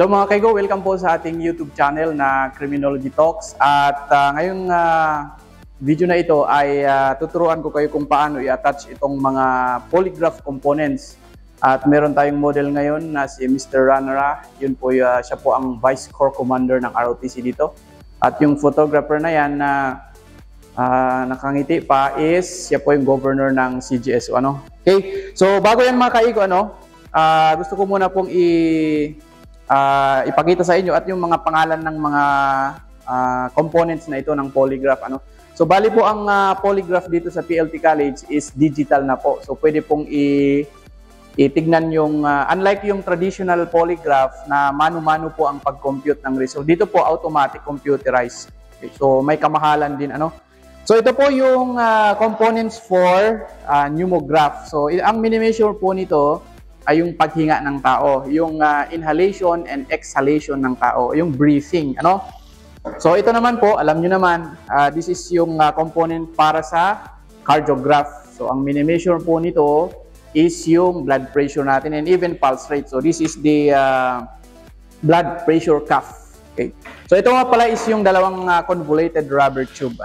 Hello mga kaigo, welcome po sa ating YouTube channel na Criminology Talks. At ngayong video na ito ay tuturuan ko kayo kung paano i-attach itong mga polygraph components. At meron tayong model ngayon na si Mr. Ranara. Yun po, siya po ang Vice Corps Commander ng ROTC dito. At yung photographer na yan na nakangiti pa is siya po yung governor ng CGSO. Okay, so bago yan mga kaigo, gusto ko muna pong ipakita sa inyo at yung mga pangalan ng mga components na ito ng polygraph. So bali po ang polygraph dito sa PLT College is digital na po. So pwede pong itignan yung unlike yung traditional polygraph na mano-mano po ang pag-compute ng result. Dito po automatic computerized. Okay, so may kamahalan din So ito po yung components for pneumograph. So ang mini-measure po nito ay yung paghinga ng tao, yung inhalation and exhalation ng tao, yung breathing, So ito naman po, alam nyo naman, this is yung component para sa cardiograph. So ang mini-measure po nito is yung blood pressure natin and even pulse rate. So this is the blood pressure cuff. Okay. So ito nga pala is yung dalawang convoluted rubber tube,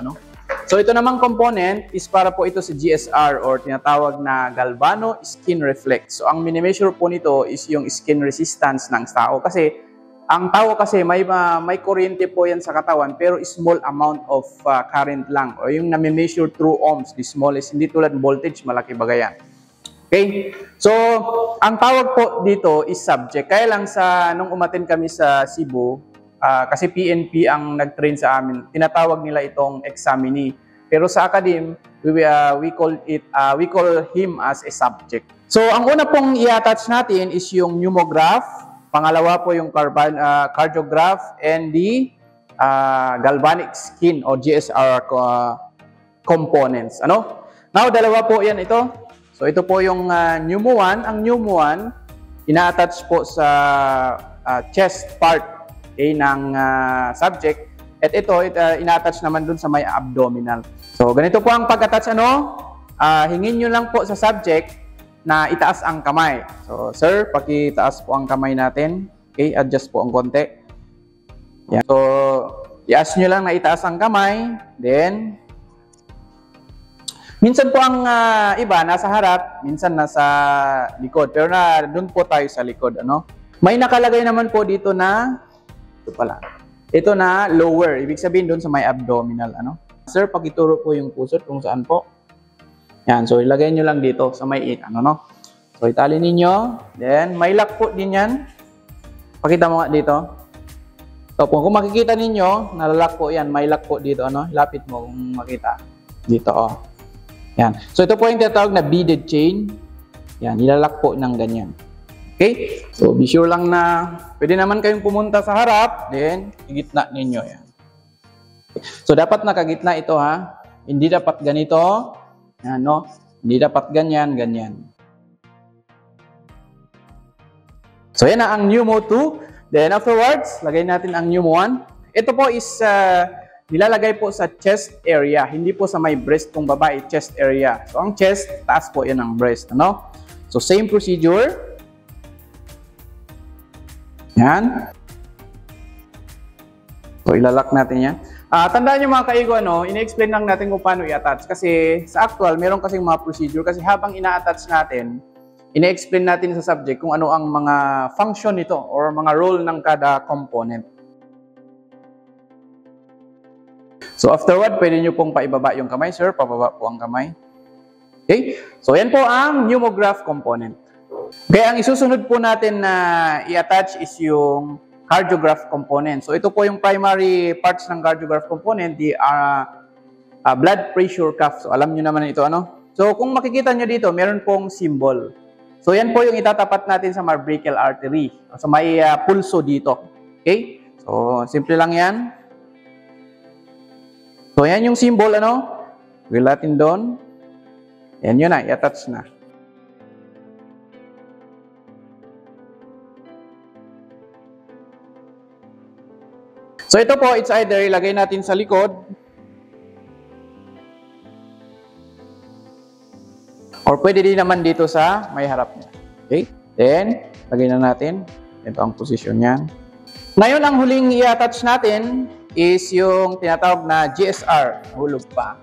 So ito namang component is para po ito sa GSR or tinatawag na galvano skin reflex. So ang mini-measure po nito is yung skin resistance ng tao kasi ang tao kasi may kuryente po yan sa katawan pero small amount of current lang o yung nami-measure through ohms, the smallest, hindi tulad voltage, malaki bagay yan. Okay? So ang tawag po dito is subject. Kaya lang nung umaten kami sa Cebu, kasi PNP ang nag-train sa amin, tinatawag nila itong examinee. Pero sa academe, we call him as a subject. So ang una pong i-attach natin is yung pneumograph, pangalawa po yung cardiograph and the galvanic skin o GSR components. Now dalawa po yan ito. So ito po yung pneumo 1. Ang pneumo 1 ina-attach po sa chest part ng subject at ito ina-attach naman dun sa may abdominal. So ganito po ang pag-attach. Hingin nyo lang po sa subject na itaas ang kamay. So sir, pakitaas po ang kamay natin. Okay, adjust po ang konti. Yan. So i-ask nyo lang na itaas ang kamay. Then minsan po ang iba nasa harap, minsan nasa likod. Pero doon po tayo sa likod. May nakalagay naman po dito na ito na lower, ibig sabihin doon sa may abdominal. Sir, pakituro po yung pusot kung saan po. Yan, so ilagay nyo lang dito sa may So itali ninyo, then may lock po din yan. Pakita mo nga dito. So kung makikita ninyo, nalalock po yan, may lock po dito. Lapit mo kung makita. Dito, Yan. So ito po yung tinatawag na beaded chain. Yan, ilalock po ng ganyan. Okay? So, be sure lang na pwede naman kayong pumunta sa harap, then, igitna ninyo yan. Okay. So, dapat nakagitna ito, Hindi dapat ganito. Yan, Hindi dapat ganyan, ganyan. So, yan na ang pneumo 2. Then, afterwards, lagay natin ang pneumo 1. Ito po is nilalagay po sa chest area. Hindi po sa may breast kung babae, chest area. So, ang chest, taas po yan ang breast. So, same procedure. Yan. So, ilalak natin yan. Tandaan nyo mga kaigo, ina-explain lang natin kung paano i-attach. Kasi sa actual, meron kasing mga procedure. Kasi habang ina-attach natin, ina-explain natin sa subject kung ano ang mga function nito or mga role ng kada component. So, afterward, pwede nyo pong paibaba yung kamay, sir. Pababa po ang kamay. Okay? So, yan po ang pneumograph component. Kaya ang isusunod po natin na i-attach is yung cardiograph component. So ito po yung primary parts ng cardiograph component, the blood pressure cuff. So alam nyo naman ito, So kung makikita nyo dito, meron pong symbol. So yan po yung itatapat natin sa brachial artery. So may pulso dito. Okay? So simple lang yan. So yan yung symbol, Will natin doon. Yan yun na, i-attach na. So ito po, it's either ilagay natin sa likod or pwede din naman dito sa may harap niya. Okay? Then, lagay na natin. Ito ang posisyon niyan. Ngayon, ang huling i-attach natin is yung tinatawag na GSR. Hulog pa.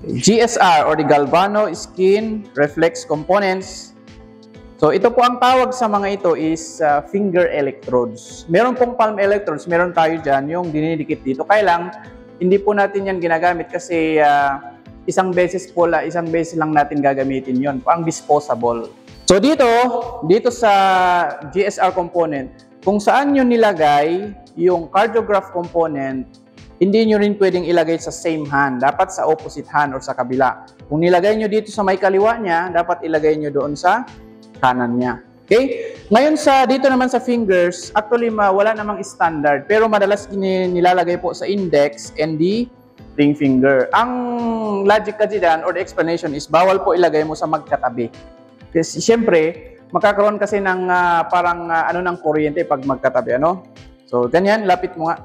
GSR or the Galvano Skin Reflex Components. So, ito po ang tawag sa mga ito is finger electrodes. Meron pong palm electrodes, meron tayo dyan yung dinidikit dito. Kaya lang, hindi po natin yan ginagamit kasi isang beses lang natin gagamitin yon, ang disposable. So, dito sa GSR component, kung saan nyo nilagay yung cardiograph component, hindi nyo rin pwedeng ilagay sa same hand. Dapat sa opposite hand or sa kabila. Kung nilagay nyo dito sa may kaliwa niya, dapat ilagay nyo doon sa kanan niya. Okay? Ngayon dito naman sa fingers, actually wala namang standard. Pero madalas nilalagay po sa index and the ring finger. Ang logic kasi dyan or the explanation is bawal po ilagay mo sa magkatabi. Kasi siyempre, magkakaroon kasi ng ng kuryente pag magkatabi, ano? So, ganyan, lapit mo nga.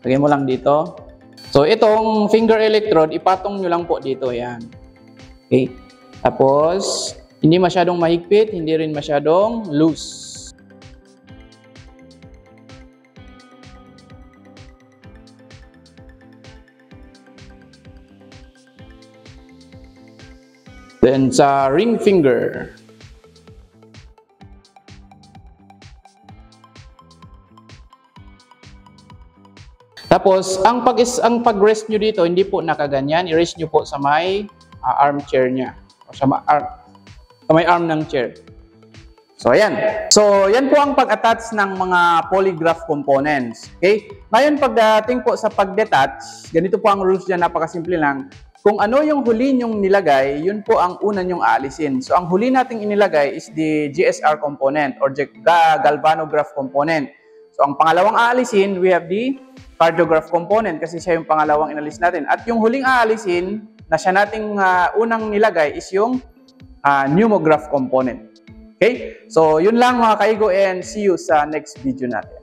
Lagay mo lang dito. So, itong finger electrode, ipatong nyo lang po dito, yan. Okay? Tapos, hindi masyadong mahigpit, hindi rin masyadong loose. Then, sa ring finger, tapos, ang pag-rest nyo dito, hindi po nakaganyan. I-rest nyo po sa may armchair niya. O sa may arm ng chair. So, ayan. So, yan po ang pag-attach ng mga polygraph components. Okay? Ngayon, pagdating po sa pag-detach, ganito po ang rules dyan, napakasimple lang. Kung ano yung huli nyong nilagay, yun po ang una nyong aalisin. So, ang huli nating inilagay is the GSR component or galvanograph component. So, ang pangalawang aalisin, we have the cardiograph component kasi siya yung pangalawang inalis natin. At yung huling aalisin na siya nating unang nilagay is yung pneumograph component. Okay? So, yun lang mga kaigo and see you sa next video natin.